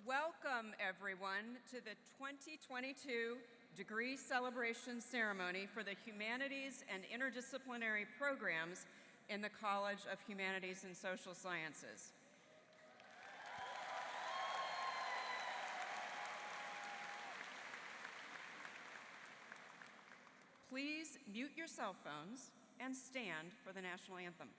Welcome, everyone, to the 2022 Degree Celebration Ceremony for the Humanities and Interdisciplinary Programs in the College of Humanities and Social Sciences. Please mute your cell phones and stand for the national anthem.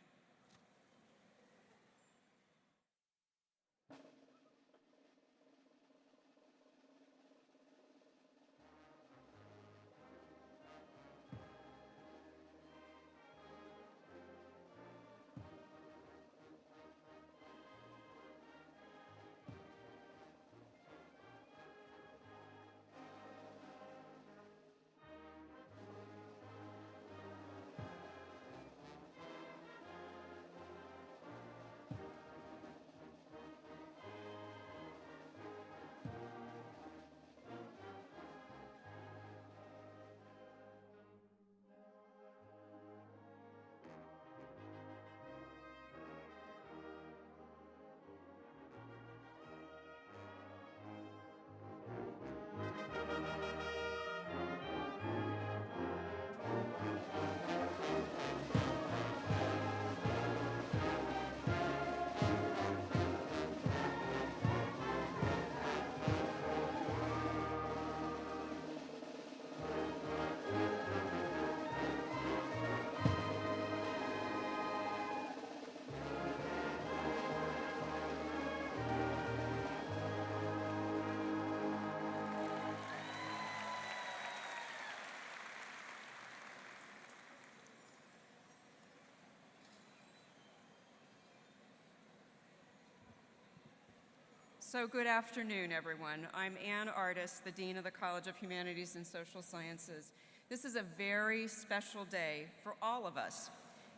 So good afternoon, everyone. I'm Ann Artis, the Dean of the College of Humanities and Social Sciences. This is a very special day for all of us.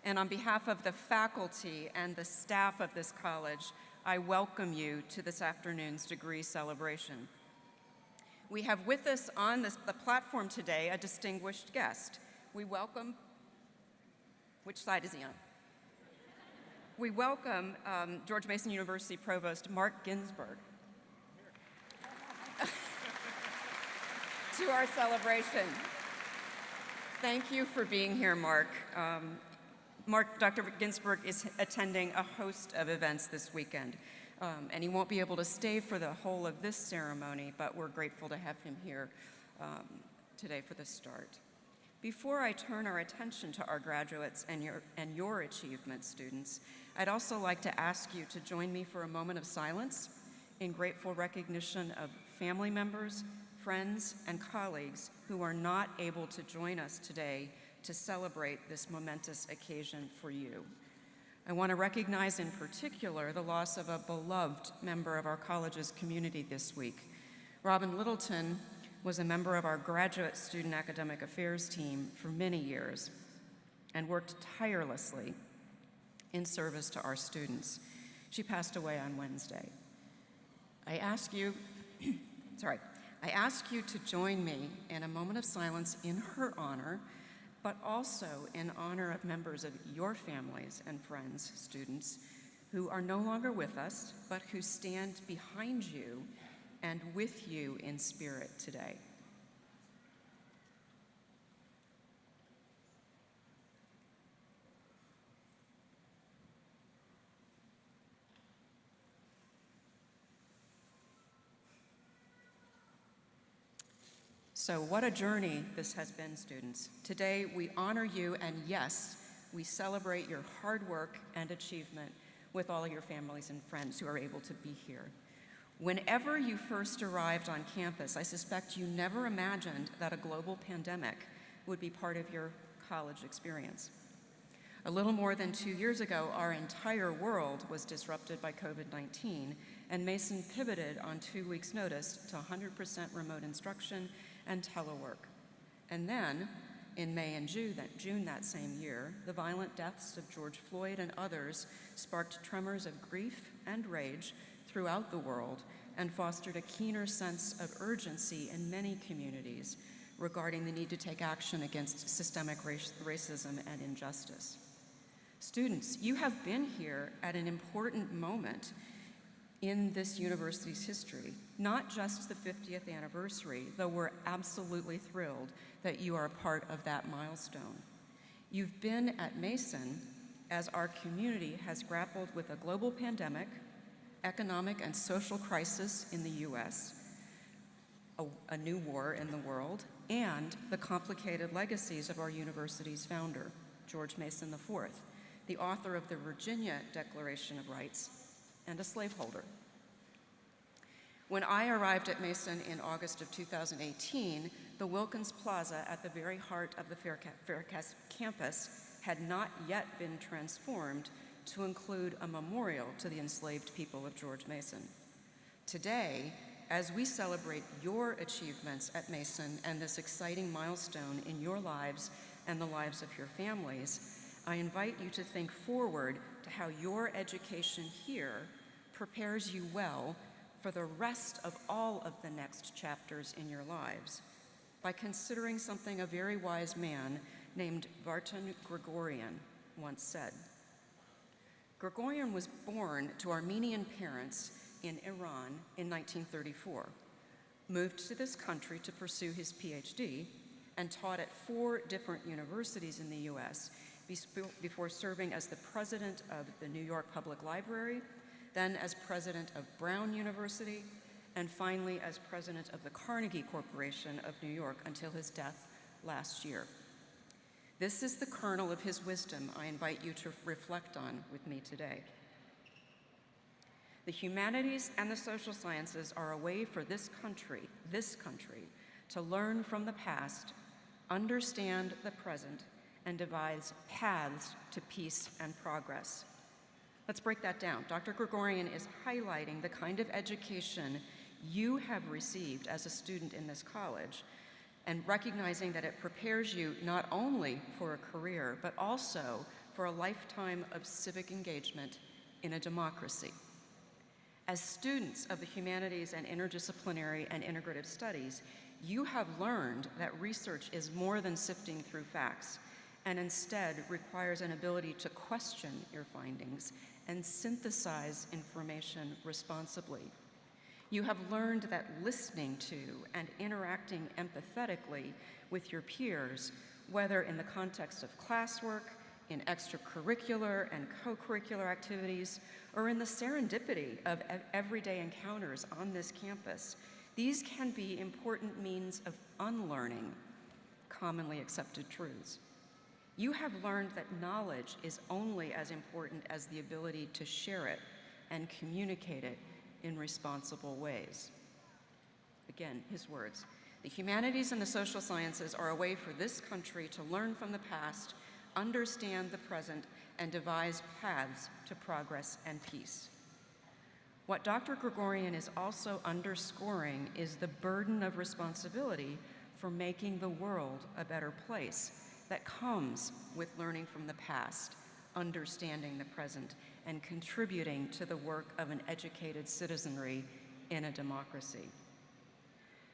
And on behalf of the faculty and the staff of this college, I welcome you to this afternoon's degree celebration. We have with us on the platform today a distinguished guest. We welcome, which side is he on? We welcome George Mason University Provost Mark Ginsburg to our celebration. Thank you for being here, Mark. Dr. Ginsburg is attending a host of events this weekend, and he won't be able to stay for the whole of this ceremony, but we're grateful to have him here today for the start. Before I turn our attention to our graduates and your achievements, students, I'd also like to ask you to join me for a moment of silence in grateful recognition of family members, friends, and colleagues who are not able to join us today to celebrate this momentous occasion for you. I want to recognize in particular the loss of a beloved member of our college's community this week. Robin Littleton was a member of our graduate student academic affairs team for many years and worked tirelessly in service to our students. She passed away on Wednesday. I ask you to join me in a moment of silence in her honor, but also in honor of members of your families and friends, students, who are no longer with us, but who stand behind you and with you in spirit today. So what a journey this has been, students. Today we honor you, and yes, we celebrate your hard work and achievement with all your families and friends who are able to be here. Whenever you first arrived on campus, I suspect you never imagined that a global pandemic would be part of your college experience. A little more than 2 years ago, our entire world was disrupted by COVID-19, and Mason pivoted on 2 weeks' notice to 100% remote instruction and telework. And then, in May and June that same year, the violent deaths of George Floyd and others sparked tremors of grief and rage throughout the world and fostered a keener sense of urgency in many communities regarding the need to take action against systemic racism and injustice. Students, you have been here at an important moment in this university's history, not just the 50th anniversary, though we're absolutely thrilled that you are a part of that milestone. You've been at Mason as our community has grappled with a global pandemic, economic and social crisis in the US, a new war in the world, and the complicated legacies of our university's founder, George Mason IV, the author of the Virginia Declaration of Rights and a slaveholder. When I arrived at Mason in August of 2018, the Wilkins Plaza at the very heart of the Faircast campus had not yet been transformed to include a memorial to the enslaved people of George Mason. Today, as we celebrate your achievements at Mason and this exciting milestone in your lives and the lives of your families, I invite you to think forward to how your education here prepares you well for the rest of all of the next chapters in your lives by considering something a very wise man named Vartan Gregorian once said. Gregorian was born to Armenian parents in Iran in 1934, moved to this country to pursue his PhD, and taught at 4 different universities in the US before serving as the president of the New York Public Library, then as president of Brown University, and finally as president of the Carnegie Corporation of New York until his death last year. This is the kernel of his wisdom I invite you to reflect on with me today. The humanities and the social sciences are a way for this country, to learn from the past, understand the present, and devise paths to peace and progress. Let's break that down. Dr. Gregorian is highlighting the kind of education you have received as a student in this college and recognizing that it prepares you not only for a career, but also for a lifetime of civic engagement in a democracy. As students of the humanities and interdisciplinary and integrative studies, you have learned that research is more than sifting through facts and instead requires an ability to question your findings and synthesize information responsibly. You have learned that listening to and interacting empathetically with your peers, whether in the context of classwork, in extracurricular and co-curricular activities, or in the serendipity of everyday encounters on this campus, these can be important means of unlearning commonly accepted truths. You have learned that knowledge is only as important as the ability to share it and communicate it in responsible ways. Again, his words, "The humanities and the social sciences are a way for this country to learn from the past, understand the present, and devise paths to progress and peace." What Dr. Gregorian is also underscoring is the burden of responsibility for making the world a better place that comes with learning from the past, understanding the present, and contributing to the work of an educated citizenry in a democracy.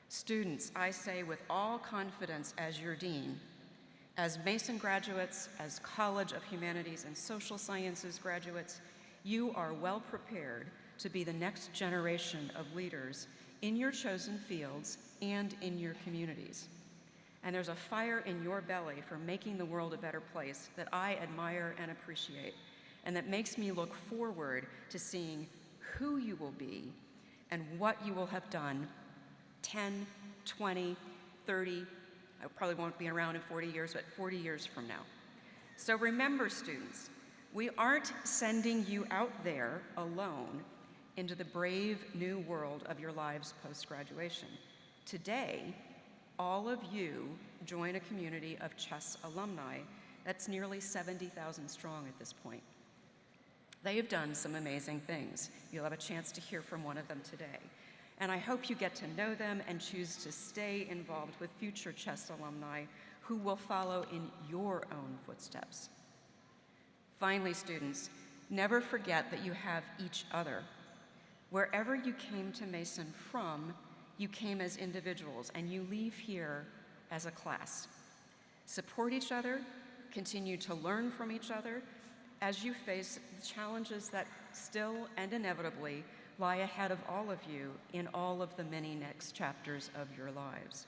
Students, I say with all confidence as your dean, as Mason graduates, as College of Humanities and Social Sciences graduates, you are well prepared to be the next generation of leaders in your chosen fields and in your communities. And there's a fire in your belly for making the world a better place that I admire and appreciate, and that makes me look forward to seeing who you will be and what you will have done 10, 20, 30, I probably won't be around in 40 years, but 40 years from now. So remember, students, we aren't sending you out there alone into the brave new world of your lives post-graduation. Today, all of you join a community of CHSS alumni that's nearly 70,000 strong at this point. They have done some amazing things. You'll have a chance to hear from one of them today. And I hope you get to know them and choose to stay involved with future CHSS alumni who will follow in your own footsteps. Finally, students, never forget that you have each other. Wherever you came to Mason from, you came as individuals, and you leave here as a class. Support each other, continue to learn from each other as you face the challenges that still and inevitably lie ahead of all of you in all of the many next chapters of your lives.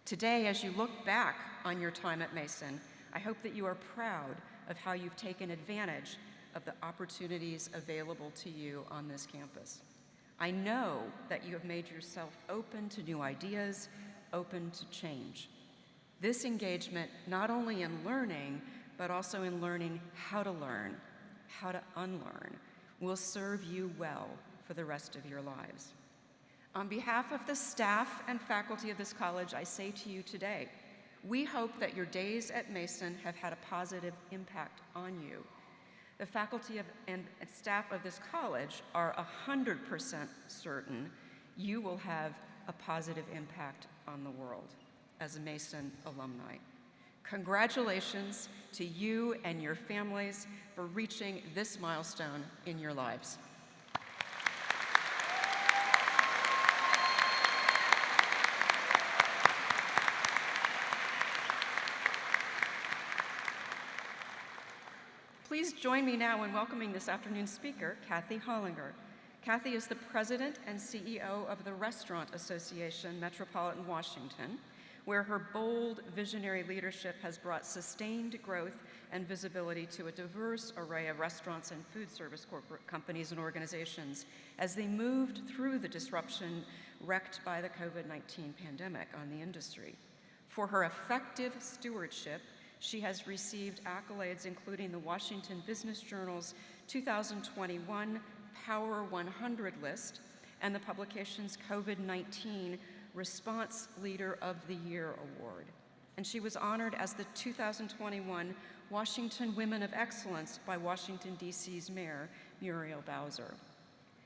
Today, as you look back on your time at Mason, I hope that you are proud of how you've taken advantage of the opportunities available to you on this campus. I know that you have made yourself open to new ideas, open to change. This engagement, not only in learning, but also in learning how to learn, how to unlearn, will serve you well for the rest of your lives. On behalf of the staff and faculty of this college, I say to you today, we hope that your days at Mason have had a positive impact on you. The faculty and staff of this college are 100% certain you will have a positive impact on the world as a Mason alumni. Congratulations to you and your families for reaching this milestone in your lives. Please join me now in welcoming this afternoon's speaker, Kathy Hollinger. Kathy is the president and CEO of the Restaurant Association, Metropolitan Washington, where her bold, visionary leadership has brought sustained growth and visibility to a diverse array of restaurants and food service corporate companies and organizations as they moved through the disruption wreaked by the COVID-19 pandemic on the industry. For her effective stewardship, she has received accolades including the Washington Business Journal's 2021 Power 100 list and the publication's COVID-19 Response Leader of the Year Award. And she was honored as the 2021 Washington Women of Excellence by Washington, D.C.'s Mayor, Muriel Bowser.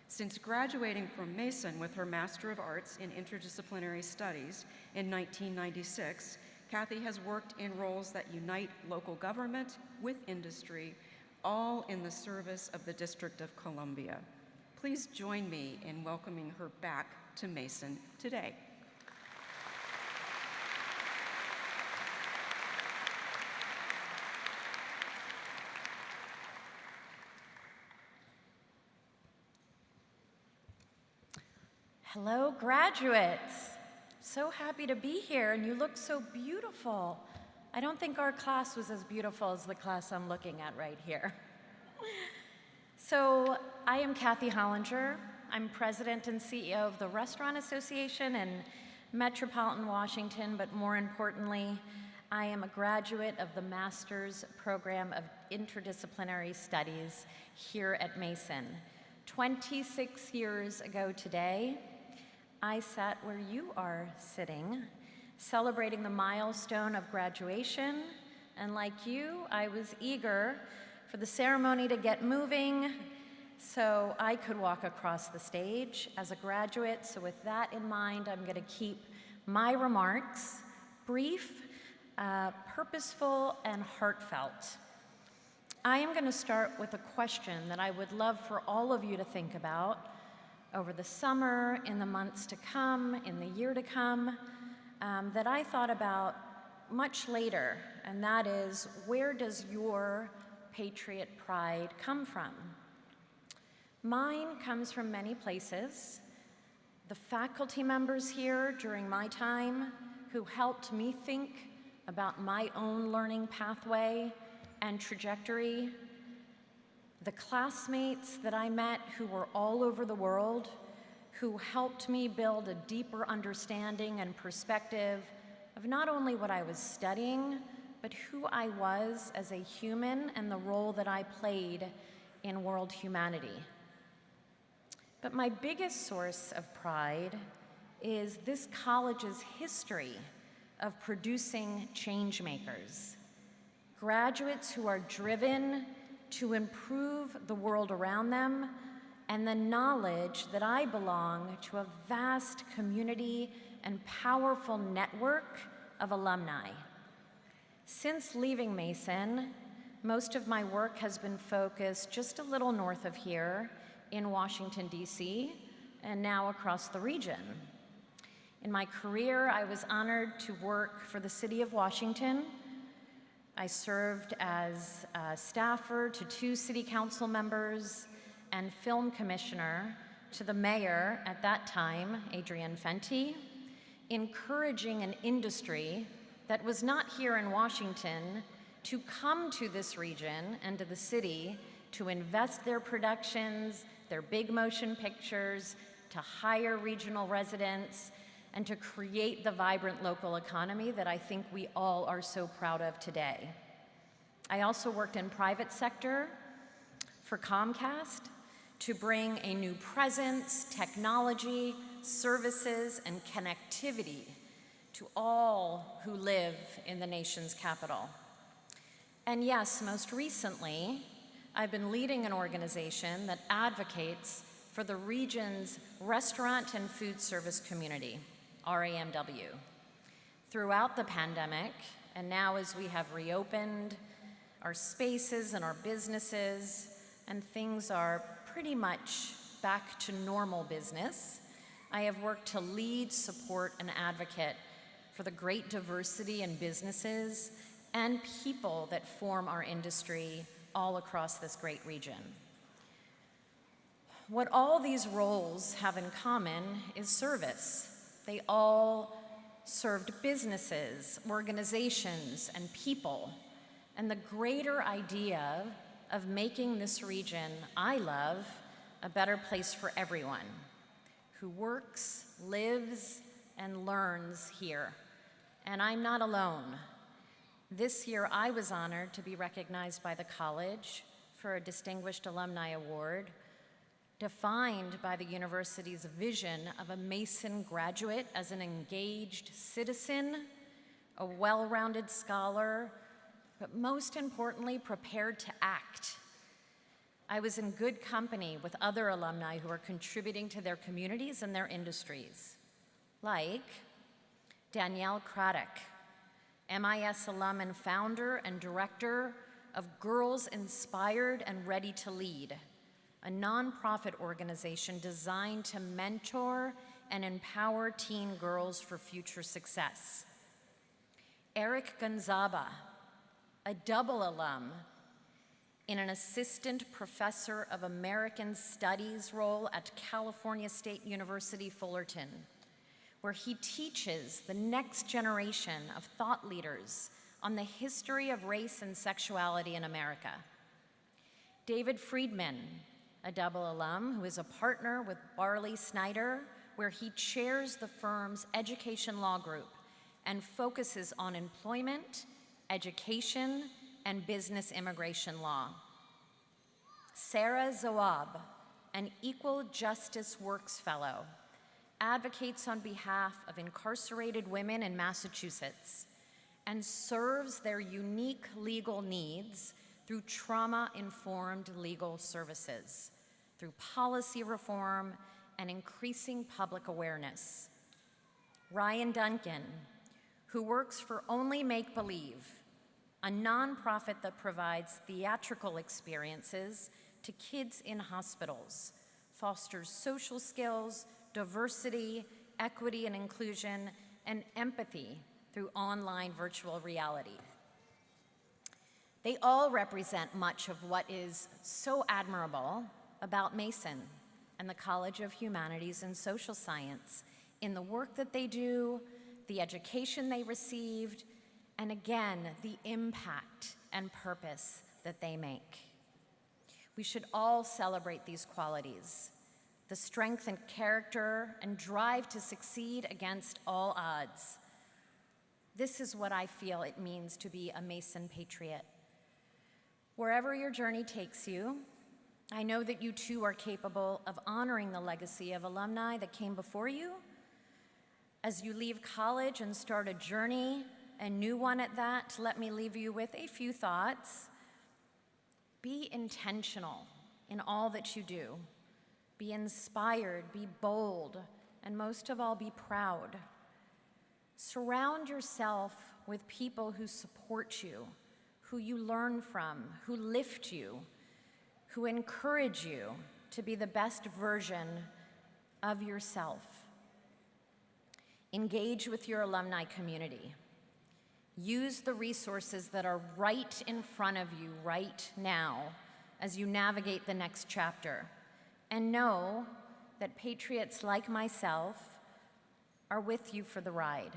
Since graduating from Mason with her Master of Arts in Interdisciplinary Studies in 1996, Kathy has worked in roles that unite local government with industry, all in the service of the District of Columbia. Please join me in welcoming her back to Mason today. Hello, graduates. So happy to be here, and you look so beautiful. I don't think our class was as beautiful as the class I'm looking at right here. So I am Kathy Hollinger. I'm president and CEO of the Restaurant Association in Metropolitan Washington, but more importantly, I am a graduate of the Master's Program of Interdisciplinary Studies here at Mason. 26 years ago today, I sat where you are sitting, celebrating the milestone of graduation, and like you, I was eager for the ceremony to get moving so I could walk across the stage as a graduate. So with that in mind, I'm gonna keep my remarks brief, purposeful, and heartfelt. I am gonna start with a question that I would love for all of you to think about over the summer, in the months to come, in the year to come, that I thought about much later, and that is, where does your patriot pride come from? Mine comes from many places. The faculty members here during my time who helped me think about my own learning pathway and trajectory, the classmates that I met who were all over the world, who helped me build a deeper understanding and perspective of not only what I was studying, but who I was as a human and the role that I played in world humanity. But my biggest source of pride is this college's history of producing change makers, graduates who are driven to improve the world around them, and the knowledge that I belong to a vast community and powerful network of alumni. Since leaving Mason, most of my work has been focused just a little north of here in Washington, D.C., and now across the region. In my career, I was honored to work for the City of Washington. I served as a staffer to 2 city council members and film commissioner to the mayor at that time, Adrian Fenty, encouraging an industry that was not here in Washington to come to this region and to the city to invest their productions, their big motion pictures, to hire regional residents, and to create the vibrant local economy that I think we all are so proud of today. I also worked in private sector for Comcast to bring a new presence, technology, services, and connectivity to all who live in the nation's capital. And yes, most recently, I've been leading an organization that advocates for the region's restaurant and food service community, RAMW. Throughout the pandemic, and now as we have reopened our spaces and our businesses, and things are pretty much back to normal business, I have worked to lead, support, and advocate for the great diversity in businesses and people that form our industry all across this great region. What all these roles have in common is service. They all served businesses, organizations, and people, and the greater idea of making this region I love a better place for everyone who works, lives, and learns here. And I'm not alone. This year, I was honored to be recognized by the college for a Distinguished Alumni Award, defined by the university's vision of a Mason graduate as an engaged citizen, a well-rounded scholar, but most importantly, prepared to act. I was in good company with other alumni who are contributing to their communities and their industries, like Danielle Craddock, MIS alum and founder and director of Girls Inspired and Ready to Lead, a nonprofit organization designed to mentor and empower teen girls for future success. Eric Gonzaba, a double alum in an assistant professor of American Studies role at California State University, Fullerton, where he teaches the next generation of thought leaders on the history of race and sexuality in America. David Friedman, a double alum who is a partner with Barley Snyder, where he chairs the firm's education law group and focuses on employment, education, and business immigration law. Sarah Zawab, an Equal Justice Works Fellow, advocates on behalf of incarcerated women in Massachusetts and serves their unique legal needs through trauma-informed legal services, through policy reform and increasing public awareness. Ryan Duncan, who works for Only Make Believe, a nonprofit that provides theatrical experiences to kids in hospitals, fosters social skills, diversity, equity and inclusion, and empathy through online virtual reality. They all represent much of what is so admirable about Mason and the College of Humanities and Social Science in the work that they do, the education they received, and again, the impact and purpose that they make. We should all celebrate these qualities, the strength and character and drive to succeed against all odds. This is what I feel it means to be a Mason patriot. Wherever your journey takes you, I know that you too are capable of honoring the legacy of alumni that came before you. As you leave college and start a journey, a new one at that, let me leave you with a few thoughts. Be intentional in all that you do. Be inspired, be bold, and most of all, be proud. Surround yourself with people who support you, who you learn from, who lift you, who encourage you to be the best version of yourself. Engage with your alumni community. Use the resources that are right in front of you right now as you navigate the next chapter. And know that patriots like myself are with you for the ride.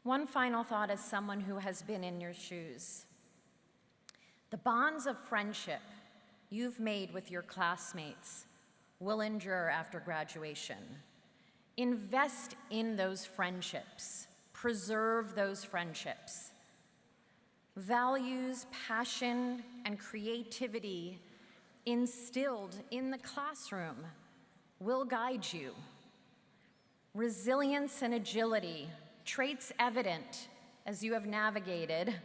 One final thought as someone who has been in your shoes. The bonds of friendship you've made with your classmates will endure after graduation. Invest in those friendships. Preserve those friendships. Values, passion, and creativity instilled in the classroom will guide you. Resilience and agility, traits evident as you have navigated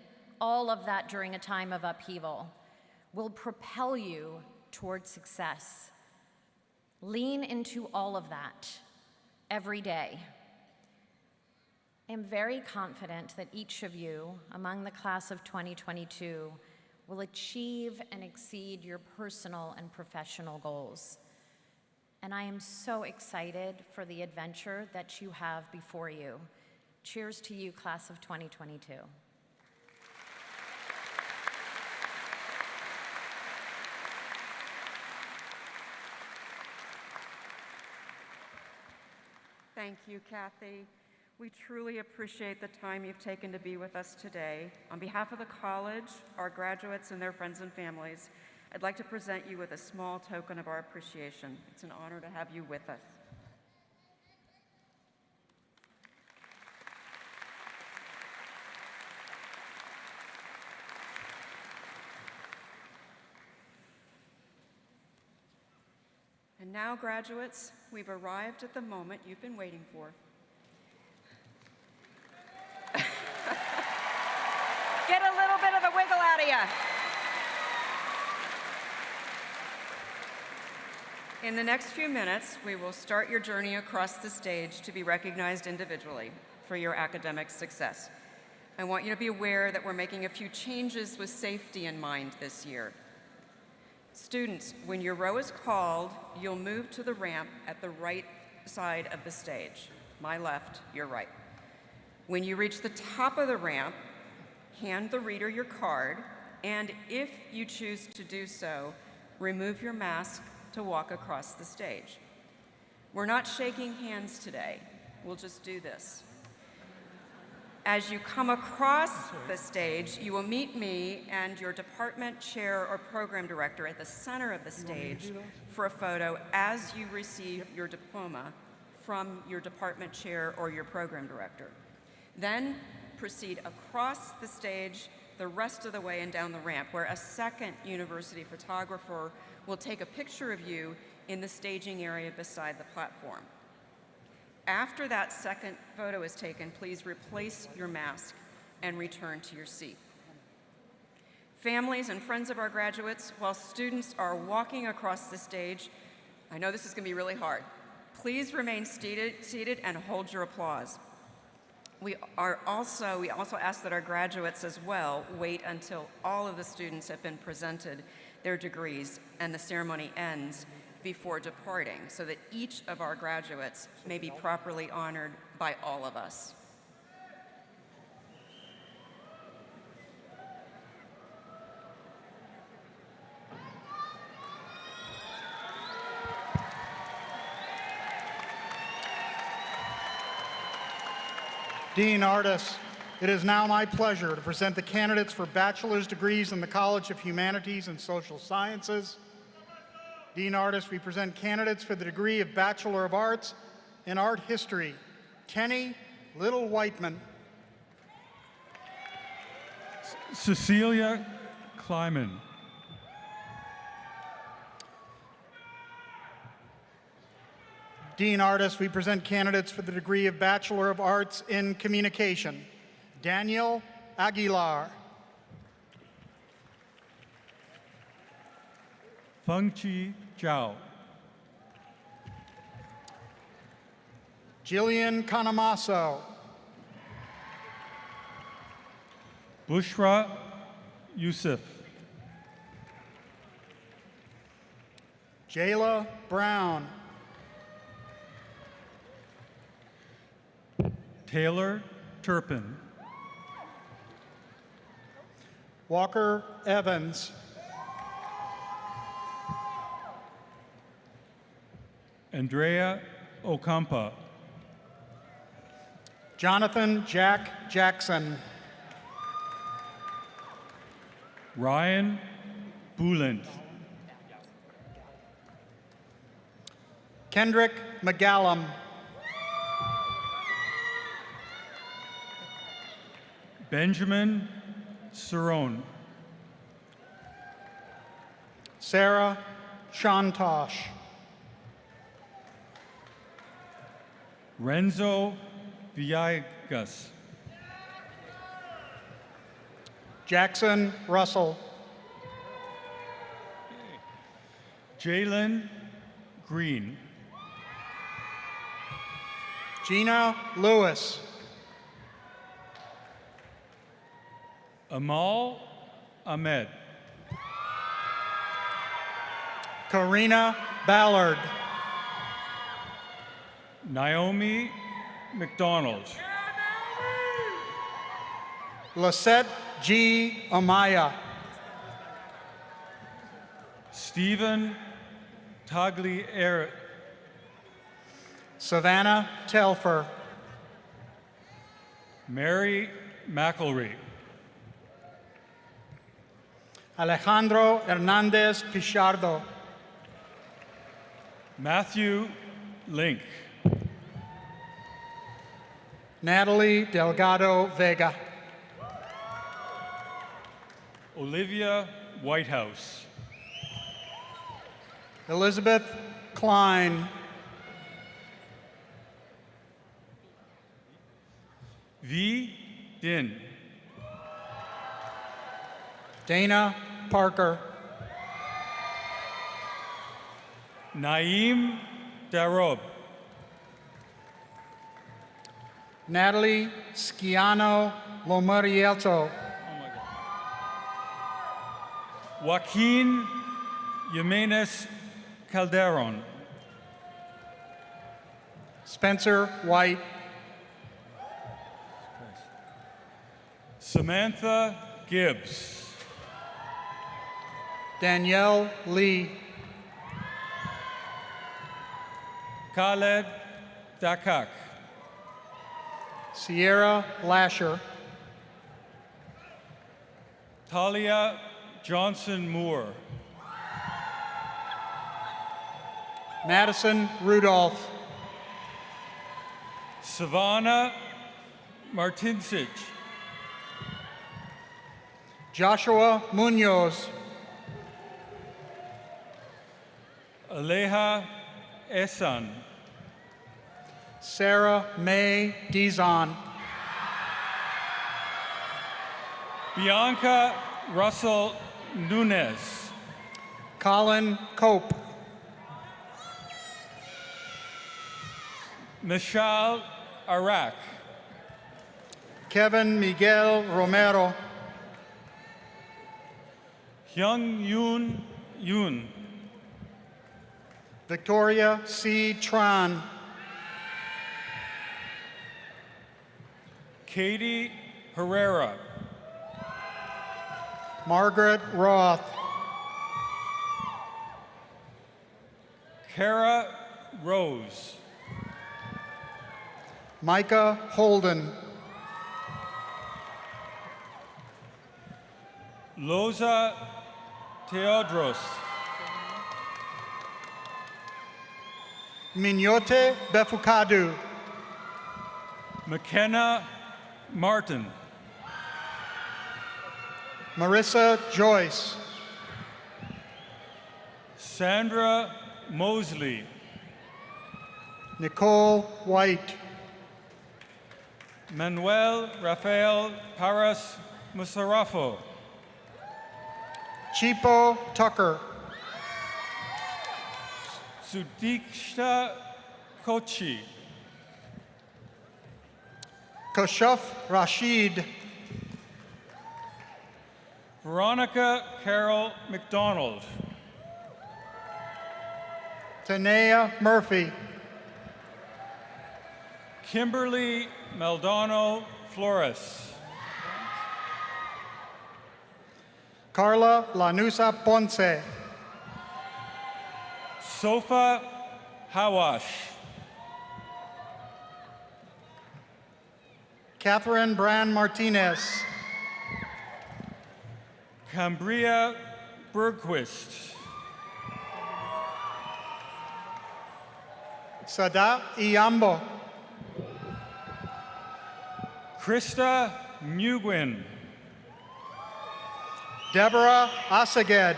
all of that during a time of upheaval, will propel you toward success. Lean into all of that every day. I am very confident that each of you among the class of 2022 will achieve and exceed your personal and professional goals. And I am so excited for the adventure that you have before you. Cheers to you, class of 2022. Thank you, Kathy. We truly appreciate the time you've taken to be with us today. On behalf of the college, our graduates, and their friends and families, I'd like to present you with a small token of our appreciation. It's an honor to have you with us. And now, graduates, we've arrived at the moment you've been waiting for. Get a little bit of a wiggle out of you. In the next few minutes, we will start your journey across the stage to be recognized individually for your academic success. I want you to be aware that we're making a few changes with safety in mind this year. Students, when your row is called, you'll move to the ramp at the right side of the stage. My left, your right. When you reach the top of the ramp, hand the reader your card, and if you choose to do so, remove your mask to walk across the stage. We're not shaking hands today. We'll just do this. As you come across the stage, you will meet me and your department chair or program director at the center of the stage for a photo as you receive your diploma from your department chair or your program director. Then proceed across the stage the rest of the way and down the ramp, where a second university photographer will take a picture of you in the staging area beside the platform. After that second photo is taken, please replace your mask and return to your seat. Families and friends of our graduates, while students are walking across the stage, I know this is going to be really hard. Please remain seated and hold your applause. We also ask that our graduates as well wait until all of the students have been presented their degrees and the ceremony ends before departing, so that each of our graduates may be properly honored by all of us. Dean Artis, it is now my pleasure to present the candidates for bachelor's degrees in the College of Humanities and Social Sciences. Dean Artis, we present candidates for the degree of Bachelor of Arts in Art History. Kenny Little Whiteman. Cecilia Kleiman. Dean Artis, we present candidates for the degree of Bachelor of Arts in Communication. Daniel Aguilar. Fengqi Zhao. Jillian Kanamaso. Bushra Yusuf. Jayla Brown. Taylor Turpin. Walker Evans. Andrea Okampa. Jonathan Jack Jackson. Ryan Bulent. Kendrick McGallum. Benjamin Cerrone. Sarah Shantosh. Renzo Villegas. Jackson Russell. Jalen Green. Gina Lewis. Amal Ahmed. Karina Ballard. Naomi McDonald. Lisette G. Amaya. Stephen Tagliere. Savannah Telfer. Mary McElry. Alejandro Hernandez Pichardo. Matthew Link. Natalie Delgado Vega. Olivia Whitehouse. Elizabeth Klein. V. Din. Dana Parker. Naeem Darob. Natalie Sciano Lomarielto. Joaquin Jimenez Calderon. Spencer White. Samantha Gibbs. Danielle Lee. Khaled Dakak. Sierra Lasher. Talia Johnson Moore. Madison Rudolph. Savannah Martinsich. Joshua Munoz. Aleja Esan. Sarah May Dizon. Bianca Russell Nunez. Colin Cope. Michelle Arak. Kevin Miguel Romero. Hyung Yoon Yoon. Victoria C. Tron. Katie Herrera. Margaret Roth. Kara Rose. Micah Holden. Loza Teodros. Minyote Befukadu. McKenna Martin. Marissa Joyce. Sandra Mosley. Nicole White. Manuel Rafael Paras Musarafo. Chipo Tucker. Sudiksha Kochi. Kashuf Rashid. Veronica Carol McDonald. Tanea Murphy. Kimberly Maldonado Flores. Carla Lanusa Ponce. Sofa Hawash. Catherine Brand Martinez. Cambria Bergquist. Sada Iyambo. Krista Mugwin. Deborah Asaged.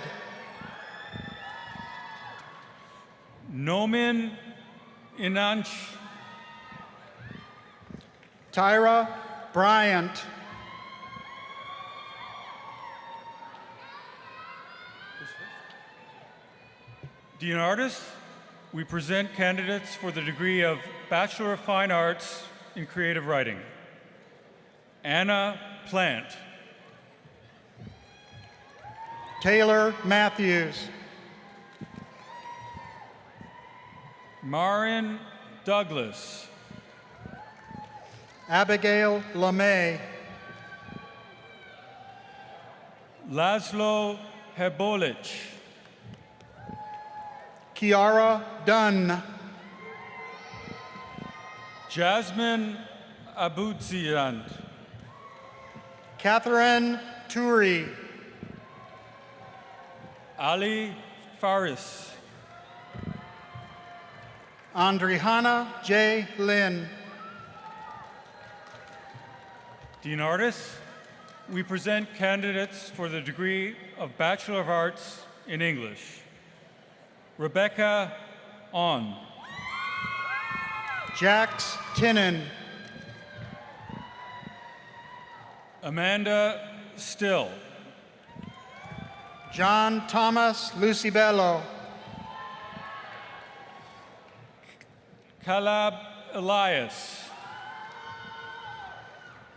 Nomin Inanch. Tyra Bryant. Dean Artist, we present candidates for the degree of Bachelor of Fine Arts in Creative Writing. Anna Plant. Taylor Matthews. Marin Douglas. Abigail LeMay. Laszlo Hebolich. Kiara Dunn. Jasmine Abudzian. Catherine Turi. Ali Faris. Andrihana J. Lynn. Dean Artist, we present candidates for the degree of Bachelor of Arts in English. Rebecca On. Jax Tinnen. Amanda Still. John Thomas Lucibello. Caleb Elias.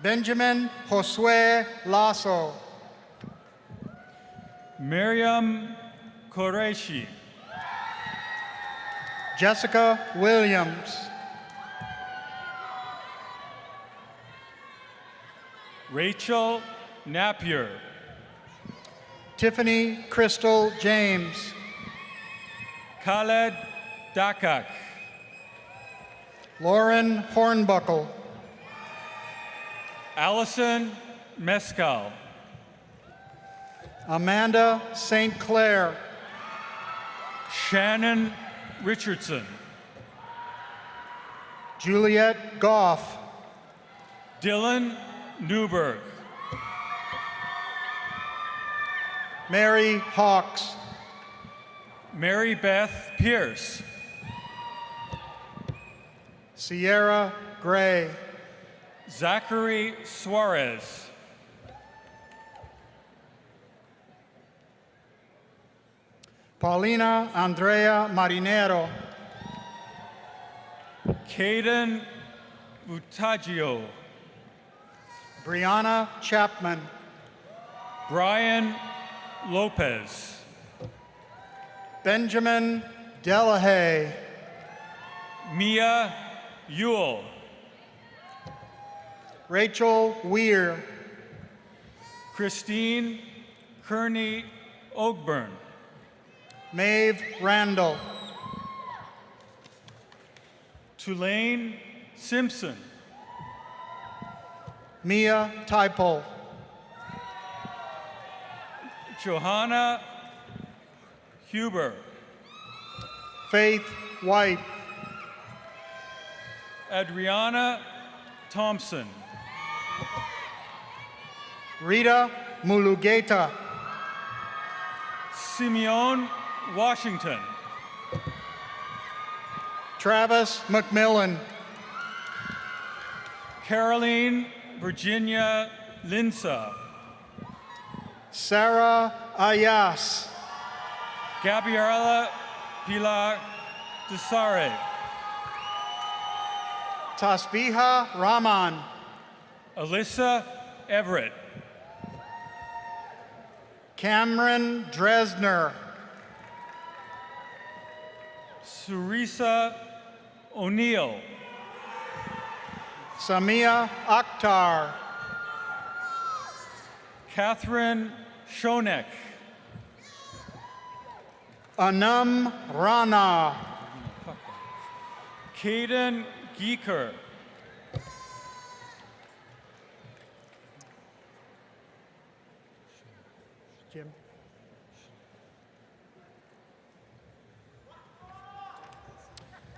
Benjamin Josue Lasso. Miriam Qureshi. Jessica Williams. Rachel Napier. Tiffany Crystal James. Khaled Dakak. Lauren Hornbuckle. Allison Mescal. Amanda St. Clair. Shannon Richardson. Juliet Goff. Dylan Newberg. Mary Hawks. Mary Beth Pierce. Sierra Gray. Zachary Suarez. Paulina Andrea Marinero. Caden Vutaggio. Brianna Chapman. Brian Lopez. Benjamin Delahaye. Mia Ewell. Rachel Weir. Christine Kearney Ogburn. Maeve Randall. Tulane Simpson. Mia Typol. Johanna Huber. Faith White. Adriana Thompson. Rita Mulugeta. Simeon Washington. Travis McMillan. Caroline Virginia Linsa. Sarah Ayas. Gabriela Pilar Desare. Tasbiha Rahman. Alyssa Everett. Cameron Dresner. Surisa O'Neill. Samia Akhtar. Catherine Shonek. Anam Rana. Caden Geeker. Jim.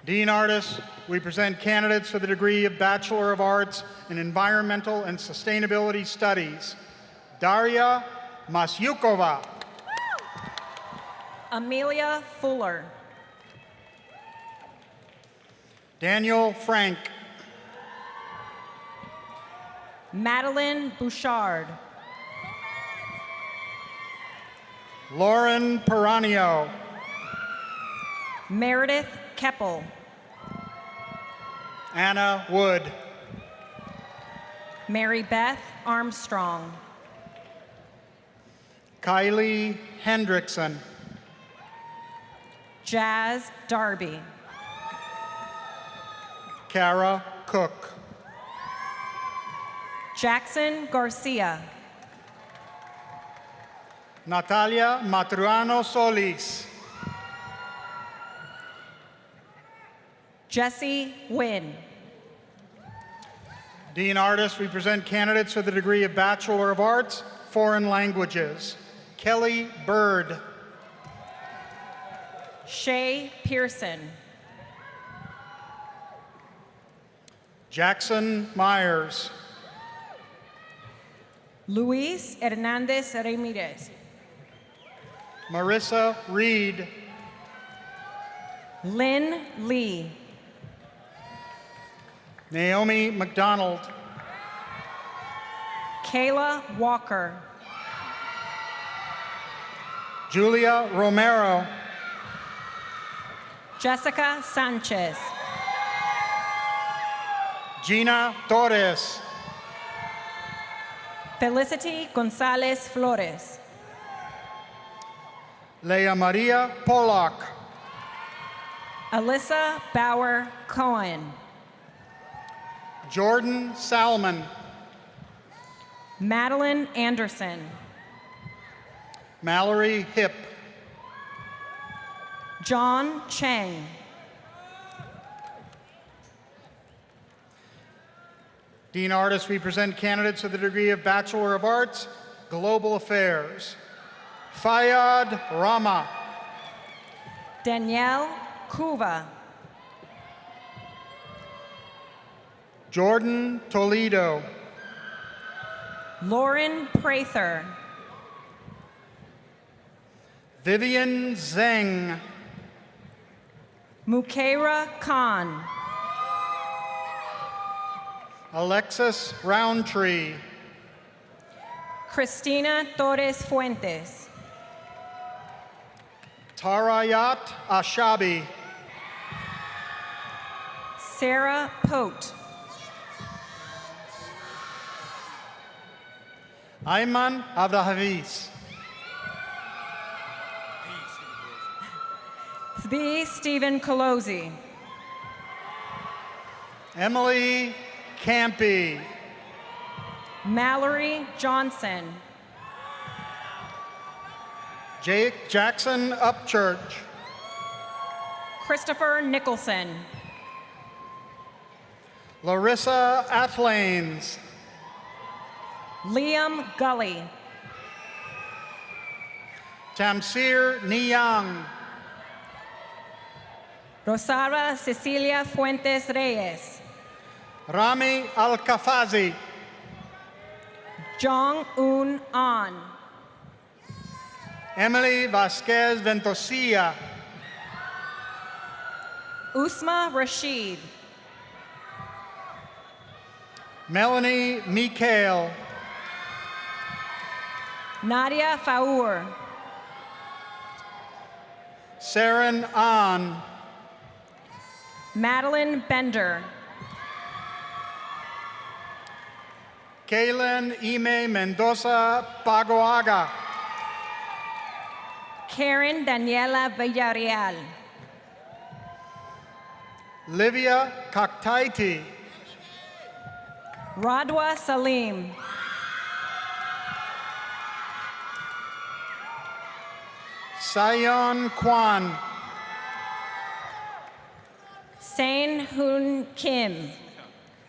Dean Artis, we present candidates for the degree of Bachelor of Arts in Environmental and Sustainability Studies. Daria Masyukova. Amelia Fuller. Daniel Frank. Madeline Bouchard. Lauren Peranio. Meredith Keppel. Anna Wood. Mary Beth Armstrong. Kylie Hendrickson. Jazz Darby. Kara Cook. Jackson Garcia. Natalia Matruano Solis. Jesse Wynn. Dean Artis, we present candidates for the degree of Bachelor of Arts, Foreign Languages. Kelly Bird. Shay Pearson. Jackson Myers. Luis Hernandez Ramirez. Marissa Reed. Lynn Lee. Naomi McDonald. Kayla Walker. Julia Romero, Jessica Sanchez. Gina Torres, Felicity Gonzalez Flores. Leia Maria Polak, Alyssa Bauer Cohen. Jordan Salmon, Madeline Anderson. Mallory Hip, John Cheng. Dean Artis, we present candidates for the degree of Bachelor of Arts, Global Affairs. Fayad Rama, Danielle Kuva. Jordan Toledo, Lauren Prather. Vivian Zeng, Mukaira Khan. Alexis Roundtree, Cristina Torres Fuentes. Tarayat Ashabi, Sarah Pote. Ayman Abdahaviz, The Stephen Colosi. Emily Campy, Mallory Johnson. Jake Jackson Upchurch, Christopher Nicholson. Larissa Athlanes, Liam Gully. Tamsir Niyang, Rosara Cecilia Fuentes Reyes. Rami Al-Kafazi, Jong Un An. Emily Vasquez Ventosilla, Usma Rashid. Melanie Mikhail, Nadia Faur. Saren An, Madeline Bender. Kaylin Ime Mendoza Pagoaga, Karen Daniela Villarreal. Livia Kaktaiti, Radwa Salim. Sayon Kwan, Sain Hoon Kim.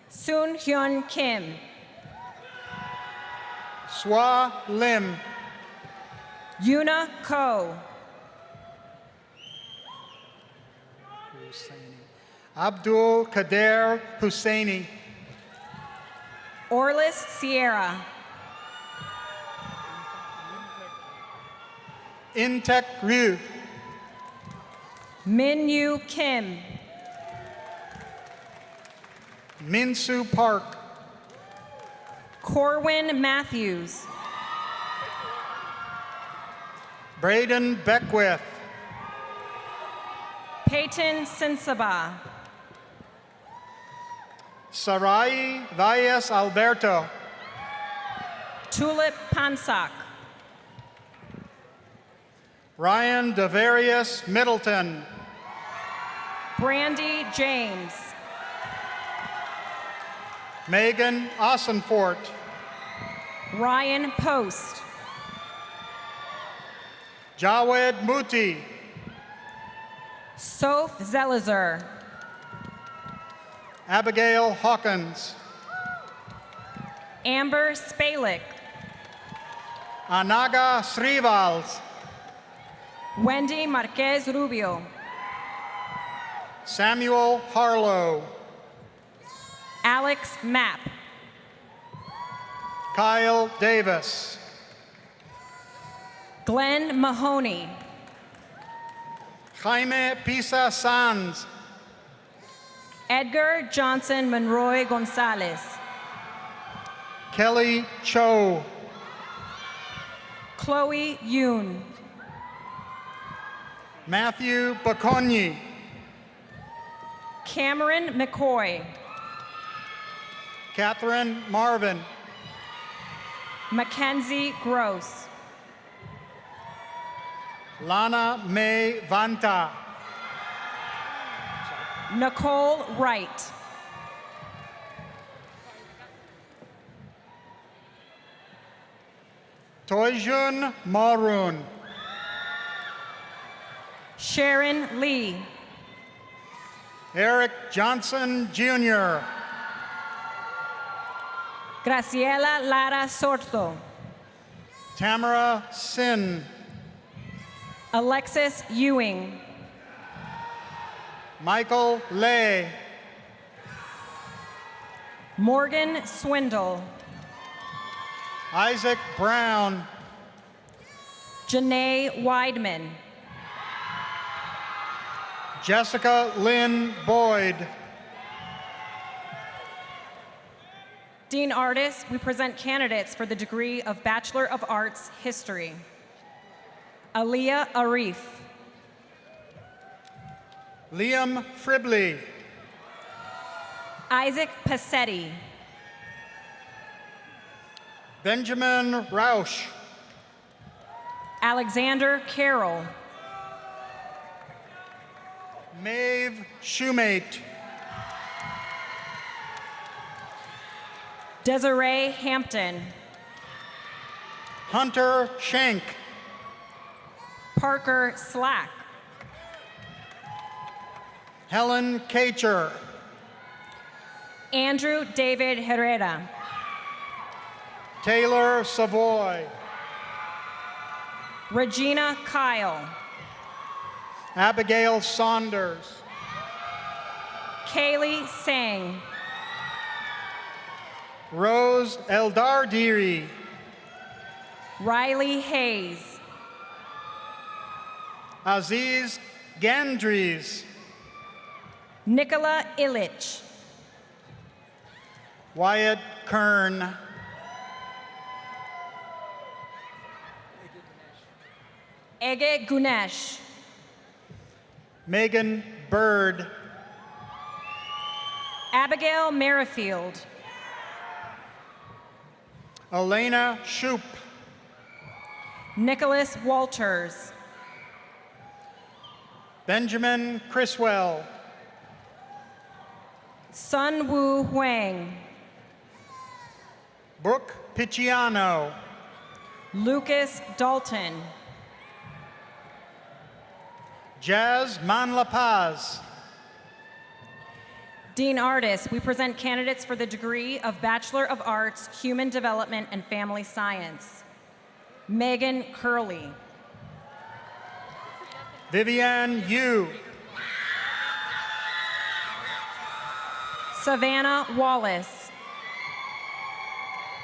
Soon Hyun Kim. Swa Lim, Yuna Ko. Abdul Kader Husseini, Orlis Sierra. Intek Ryu, Min Yu Kim. Minsu Park, Corwin Matthews. Braden Beckwith, Peyton Sinsaba. Sarai Valles Alberto, Tulip Pansak. Ryan Devarius Middleton, Brandy James. Megan Ossenfort, Ryan Post. Jawed Muti, Soph Zelizer. Abigail Hawkins, Amber Spalik. Anaga Srivals, Wendy Marquez Rubio. Samuel Harlow, Alex Mapp. Kyle Davis, Glenn Mahoney. Jaime Pisa Sanz, Edgar Johnson Monroy Gonzalez. Kelly Cho, Chloe Yoon. Matthew Bacogni, Cameron McCoy, Catherine Marvin, Mackenzie Gross, Lana May Vanta, Nicole Wright, Toyjun Maroon, Sharon Lee, Eric Johnson Jr., Graciela Lara Sorto, Tamara Sin, Alexis Ewing, Michael Lay, Morgan Swindle, Isaac Brown, Janae Weidman, Jessica Lynn Boyd, Dean Artis, we present candidates for the degree of Bachelor of Arts, History. Aliyah Arif, Liam Fribley, Isaac Passetti, Benjamin Rausch, Alexander Carroll, Maeve Shoemate, Desiree Hampton, Hunter Schenk, Parker Slack, Helen Kacher, Andrew David Herrera, Taylor Savoy, Regina Kyle, Abigail Saunders, Kaylee Sang, Rose Eldardiri, Riley Hayes, Aziz Gandries, Nicola Illich, Wyatt Kern, Ege Gunesh, Megan Bird, Abigail Merrifield, Elena Shoup, Nicholas Walters, Benjamin Criswell, Sun Woo Huang, Brooke Picciano, Lucas Dalton, Jazz Manlapaz, Dean Artis, we present candidates for the degree of Bachelor of Arts, Human Development and Family Science. Megan Curley, Vivian Yu, Savannah Wallace,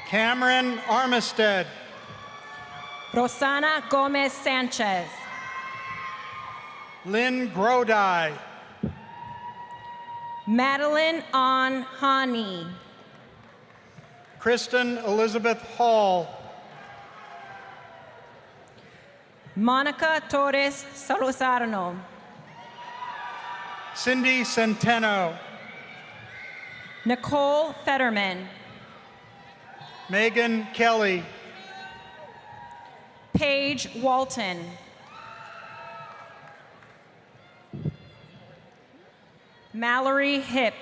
Cameron Armistead, Rosana Gomez Sanchez, Lynn Grodi, Madeline On Hani, Kristen Elizabeth Hall, Monica Torres Salosarno, Cindy Centeno, Nicole Fetterman, Megan Kelly, Paige Walton, Mallory Hip,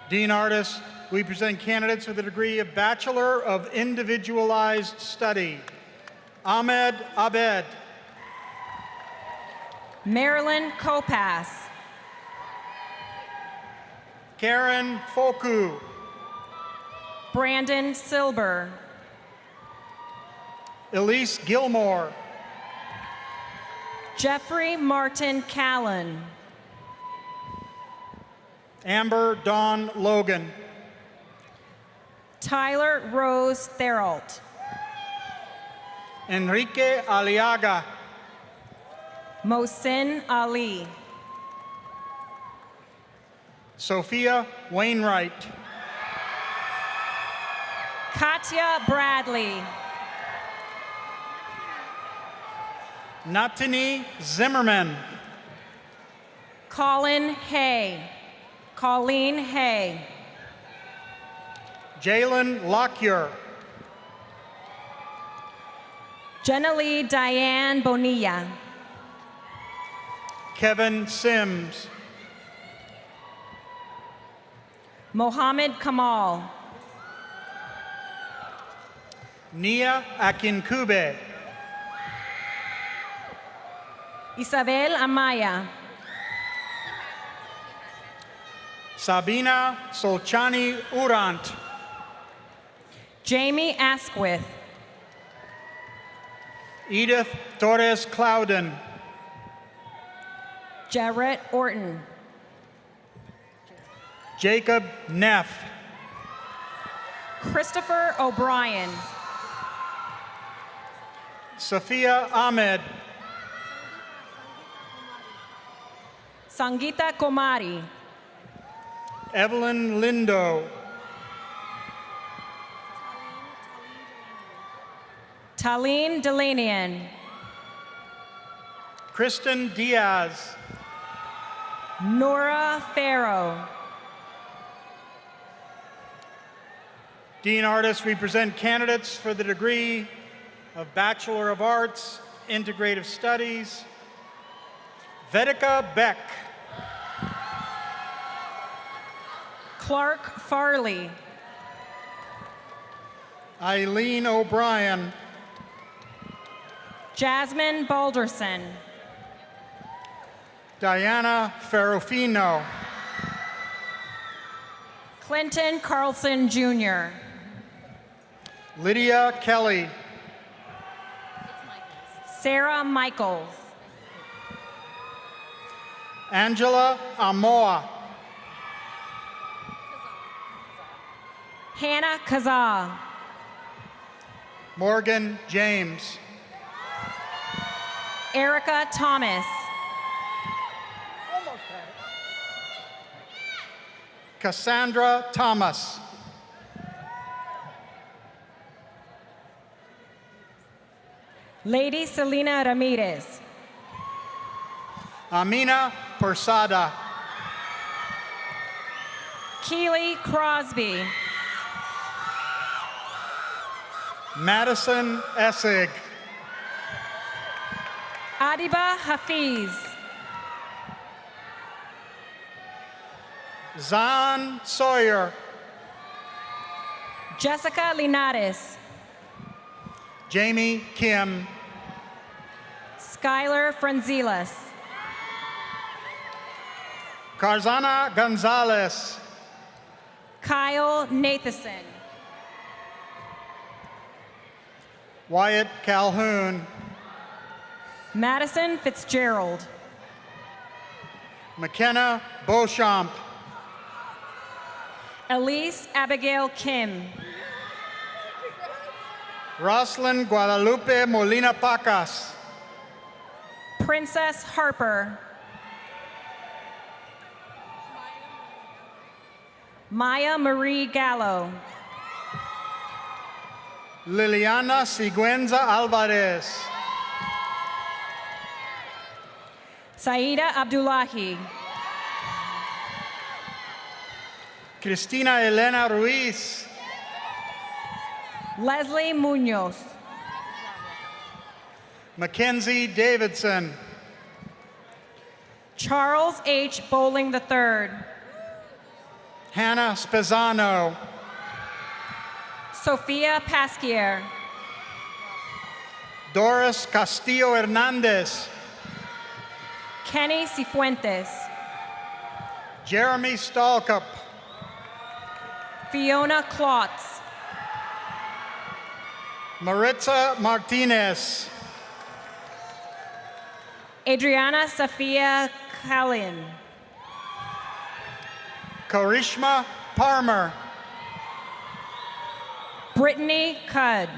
Dean Artis, we present candidates for the degree of Bachelor of Individualized Study. Ahmed Abed, Marilyn Kopass, Karen Foku, Brandon Silber, Elise Gilmore, Jeffrey Martin Callan, Amber Dawn Logan, Tyler Rose Therault, Enrique Aliaga, Mohsin Ali, Sophia Wainwright, Katya Bradley, Natani Zimmerman. Colin Hay. Colleen Hay. Jalen Lockyer. Jenalee Diane Bonilla. Kevin Sims. Mohammed Kamal. Nia Akinkube. Isabel Amaya. Sabina Solchani Urant. Jamie Asquith. Edith Torres Clouden. Jarrett Orton. Jacob Neff. Christopher O'Brien. Sophia Ahmed. Sangita Komari. Evelyn Lindo. Taline Delanian. Kristen Diaz. Nora Farrow. Dean Artis, we present candidates for the degree of Bachelor of Arts, Integrative Studies. Vedika Beck. Clark Farley. Eileen O'Brien. Jasmine Balderson. Diana Ferrofino. Clinton Carlson Jr. Lydia Kelly. Sarah Michaels. Angela Amoa. Hannah Kazaa. Morgan James. Erica Thomas. Cassandra Thomas. Lady Selena Ramirez. Amina Persada. Keely Crosby. Madison Essig. Adiba Hafiz. Zan Sawyer. Jessica Linares. Jamie Kim. Skylar Franzilas. Carzana Gonzalez. Kyle Nathanson. Wyatt Calhoun. Madison Fitzgerald. McKenna Beauchamp. Elise Abigail Kim. Roslyn Guadalupe Molina Pacas. Princess Harper. Maya Marie Gallo. Liliana Siguenza Alvarez. Saida Abdullahi. Cristina Elena Ruiz. Leslie Munoz. Mackenzie Davidson. Charles H. Bowling III. Hannah Spezzano. Sophia Pasquier. Doris Castillo Hernandez. Kenny Cifuentes. Jeremy Stalkup. Fiona Klotz. Maritza Martinez. Adriana Safia Kalin. Karishma Parmer. Brittany Cudd.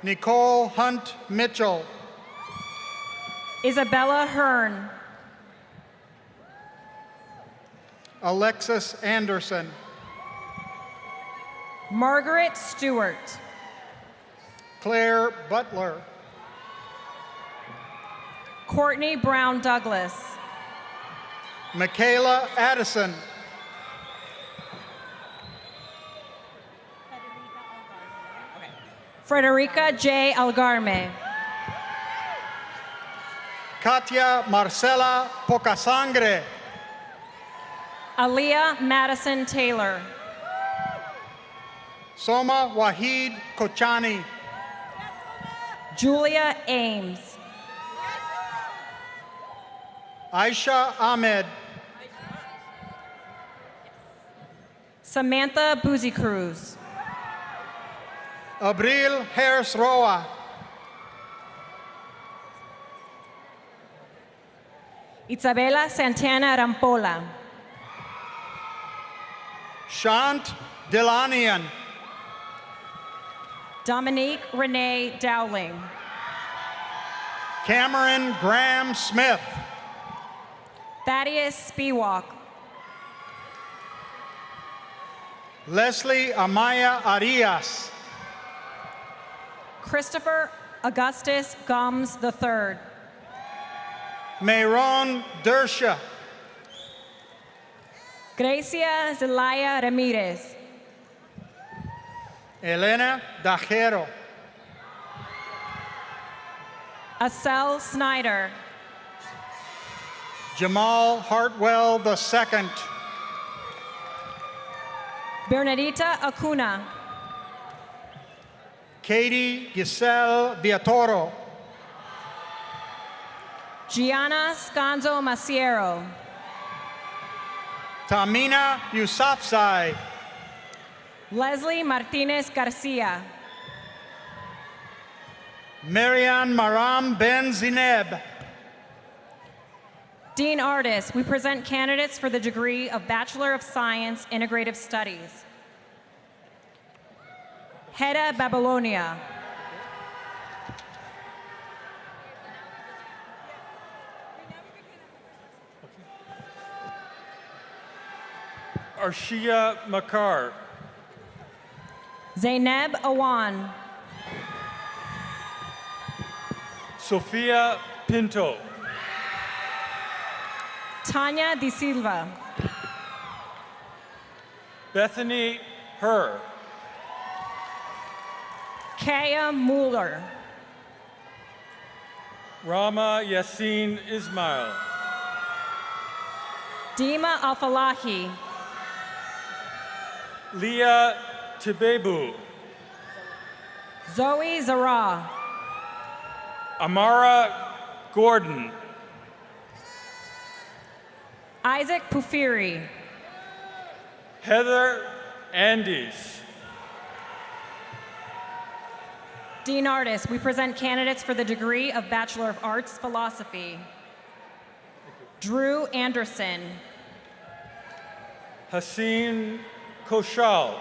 Nicole Hunt Mitchell. Isabella Hearn. Alexis Anderson. Margaret Stewart. Claire Butler. Courtney Brown Douglas. Michaela Addison. Frederica J. Algarme. Katia Marcela Pocasangre. Aaliyah Madison Taylor. Soma Wahid Kochani. Julia Ames. Aisha Ahmed. Samantha Boozy Cruz. Abril Harris Roa. Isabela Santana Rampola. Shant Delanian. Dominique Renee Dowling. Cameron Graham Smith. Thaddeus Spiewak. Leslie Amaya Arias. Christopher Augustus Gomes III. Mayron Dersha. Gracia Zelaya Ramirez. Elena Dajero. Acel Snyder. Jamal Hartwell II. Bernadita Acuna. Katie Giselle Viatoro. Gianna Scanzo Maciero. Tamina Yousafzai. Leslie Martinez Garcia. Marian Maram Ben Zineb. Dean Artis, we present candidates for the degree of Bachelor of Science, Integrative Studies. Hedda Babylonia. Arshia Makar. Zainab Awan. Sophia Pinto. Tanya De Silva. Bethany Herr. Kaya Mueller. Rama Yassin Ismail. Dima Alfalahi. Leah Tibebu. Zoe Zara. Amara Gordon. Isaac Pufiri. Heather Andes. Dean Artis, we present candidates for the degree of Bachelor of Arts, Philosophy. Drew Anderson. Haseen Koshal.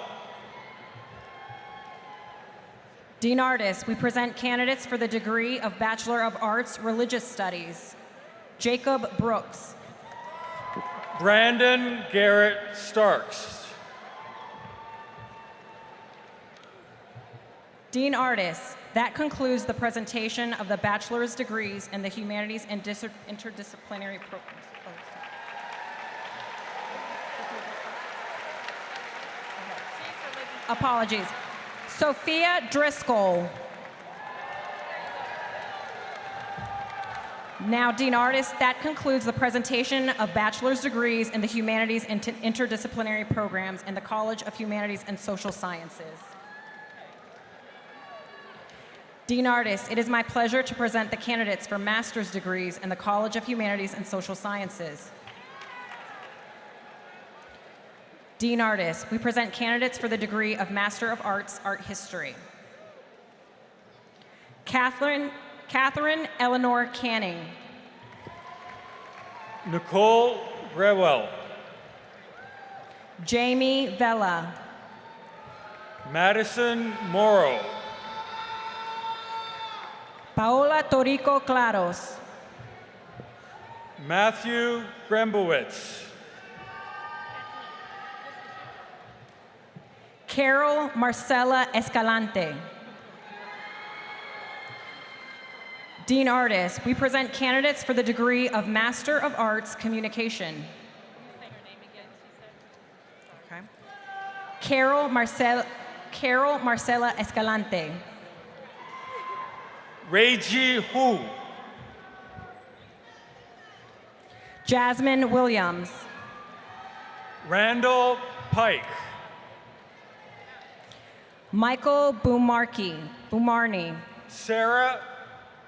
Dean Artis, we present candidates for the degree of Bachelor of Arts, Religious Studies. Jacob Brooks. Brandon Garrett Starks. Dean Artis, that concludes the presentation of the bachelor's degrees in the humanities and interdisciplinary programs. Oh, sorry. Apologies. Sophia Driscoll. Now, Dean Artis, that concludes the presentation of bachelor's degrees in the humanities and interdisciplinary programs in the College of Humanities and Social Sciences. Dean Artis, it is my pleasure to present the candidates for master's degrees in the College of Humanities and Social Sciences. Dean Artis, we present candidates for the degree of Master of Arts, Art History. Catherine Eleanor Canning. Nicole Rewell. Jamie Vella. Madison Morrow. Paola Torico Claros. Matthew Grembowitz. Carol Marcela Escalante. Dean Artis, we present candidates for the degree of Master of Arts Communication. Okay. Carol Marcela Escalante. Reiji Hu. Jasmine Williams. Randall Pike. Michael Bumarni. Sarah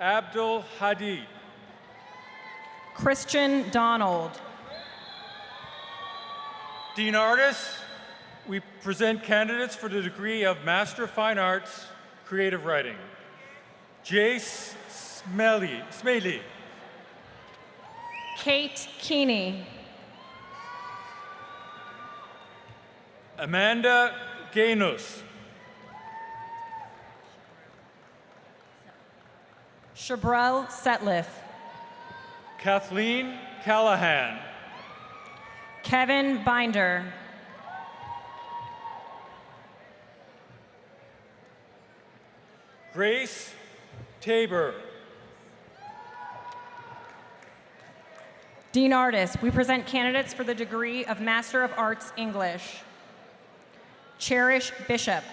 Abdul Hadid. Christian Donald. Dean Artis, we present candidates for the degree of Master of Fine Arts, Creative Writing. Jace Smaley. Kate Keeney. Amanda Gainus. Shabrel Setliff. Kathleen Callahan. Kevin Binder. Grace Tabor. Dean Artis, we present candidates for the degree of Master of Arts English. Cherish Bishop.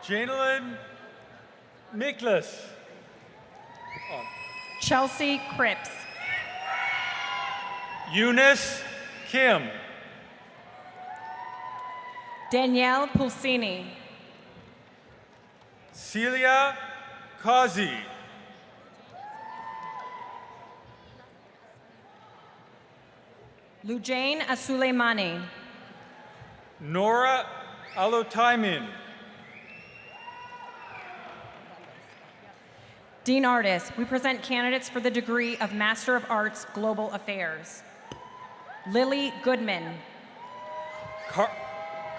Janelyn Miklas. Chelsea Cripps. Eunice Kim. Danielle Pulsini. Celia Kazi. Lujane Asuleimani. Nora Alotaimin. Dean Artis, we present candidates for the degree of Master of Arts Global Affairs. Lily Goodman.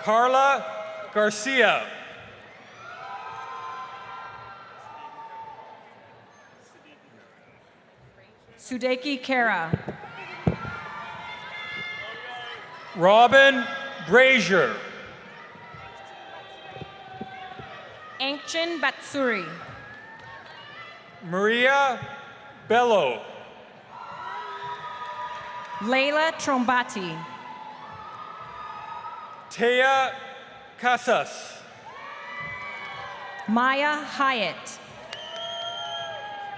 Carla Garcia. Sudeki Kara. Robin Brazier. Anchin Batsuri. Maria Bello. Leila Trombati. Tea Casas. Maya Hyatt.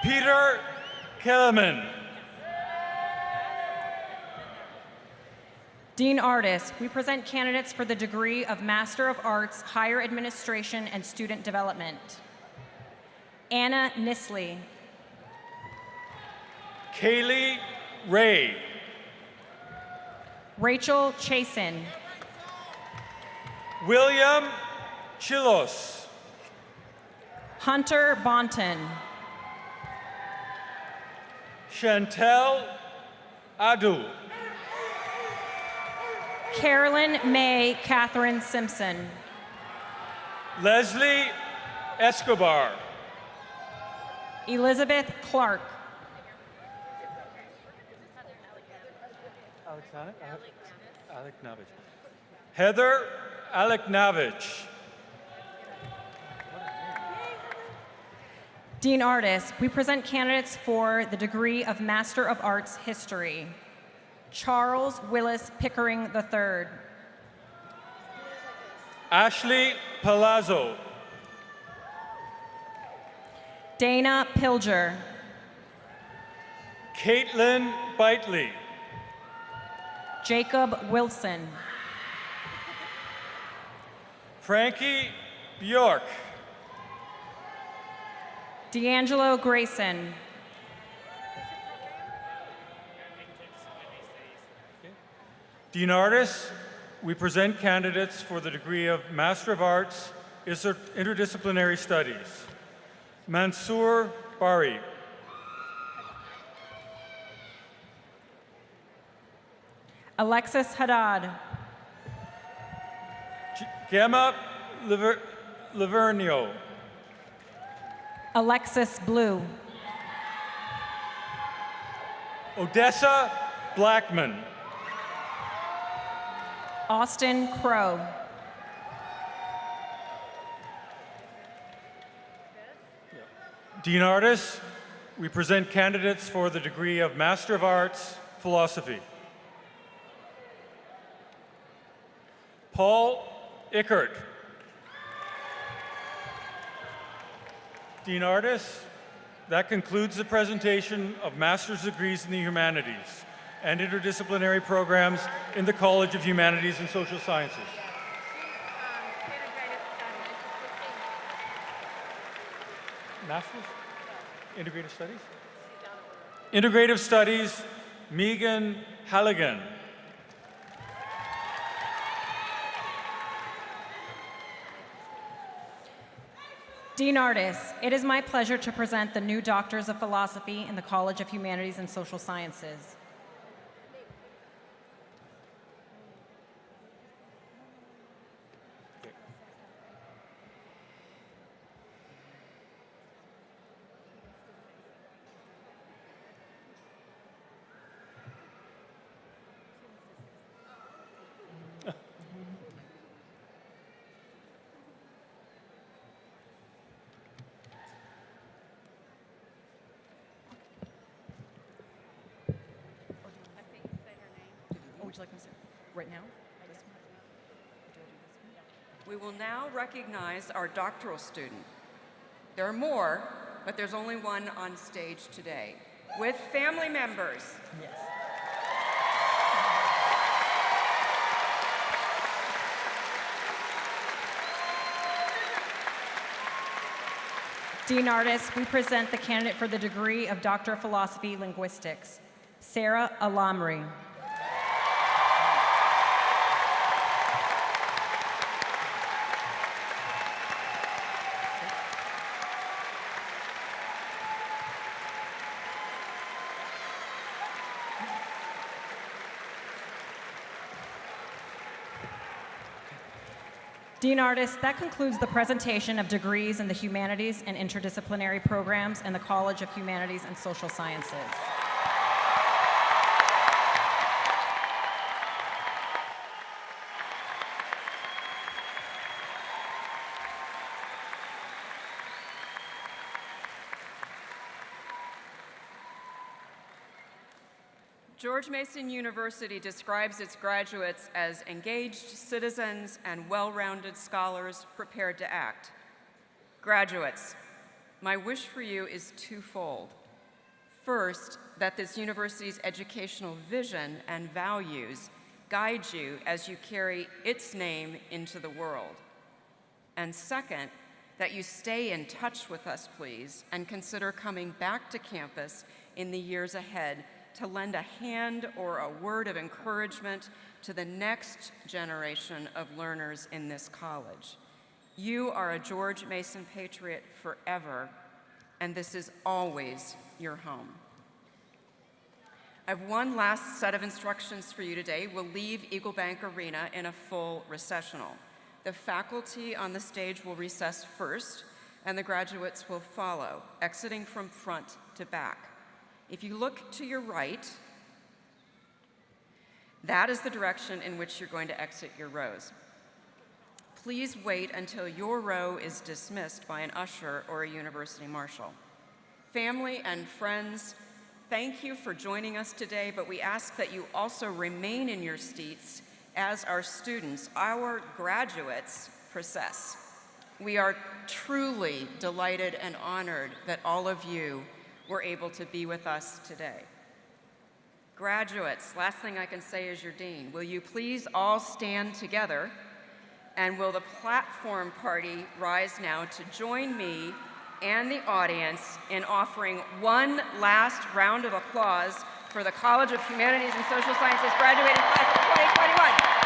Peter Kellerman. Dean Artis, we present candidates for the degree of Master of Arts, Higher Administration and Student Development. Anna Nisley. Kaylee Ray. Rachel Chasin. William Chilos. Hunter Bonton. Chantel Adu. Carolyn May Catherine Simpson. Leslie Escobar. Elizabeth Clark. Aleknavich. Heather Aleknavich. Dean Artis, we present candidates for the degree of Master of Arts History. Charles Willis Pickering III. Ashley Palazzo. Dana Pilger. Caitlin Bitely. Jacob Wilson. Frankie Bjork. D'Angelo Grayson. Dean Artis, we present candidates for the degree of Master of Arts, Interdisciplinary Studies. Mansoor Bari. Alexis Haddad. Gemma Lavernio. Alexis Blue. Odessa Blackman. Austin Crow. Dean Artis, we present candidates for the degree of Master of Arts, Philosophy. Paul Ickert. Dean Artis, that concludes the presentation of master's degrees in the humanities and interdisciplinary programs in the College of Humanities and Social Sciences. Master's? Integrative Studies? Integrative Studies, Megan Halligan. Dean Artis, it is my pleasure to present the new Doctors of Philosophy in the College of Humanities and Social Sciences. Would you like me to right now? We will now recognize our doctoral student. There are more, but there's only one on stage today. With family members. Yes. Dean Artis, we present the candidate for the degree of Doctor of Philosophy Linguistics, Sarah Alamri. Dean Artis, that concludes the presentation of degrees in the humanities and interdisciplinary programs in the College of Humanities and Social Sciences. George Mason University describes its graduates as engaged citizens and well-rounded scholars prepared to act. Graduates, my wish for you is twofold. First, that this university's educational vision and values guide you as you carry its name into the world. And second, that you stay in touch with us, please, and consider coming back to campus in the years ahead to lend a hand or a word of encouragement to the next generation of learners in this college. You are a George Mason patriot forever, and this is always your home. I have one last set of instructions for you today. We'll leave Eagle Bank Arena in a full recessional. The faculty on the stage will recess first, and the graduates will follow, exiting from front to back. If you look to your right, that is the direction in which you're going to exit your rows. Please wait until your row is dismissed by an usher or a university marshal. Family and friends, thank you for joining us today, but we ask that you also remain in your seats as our students, our graduates, process. We are truly delighted and honored that all of you were able to be with us today. Graduates, last thing I can say as your dean, will you please all stand together, and will the platform party rise now to join me and the audience in offering one last round of applause for the College of Humanities and Social Sciences graduating class of 2021.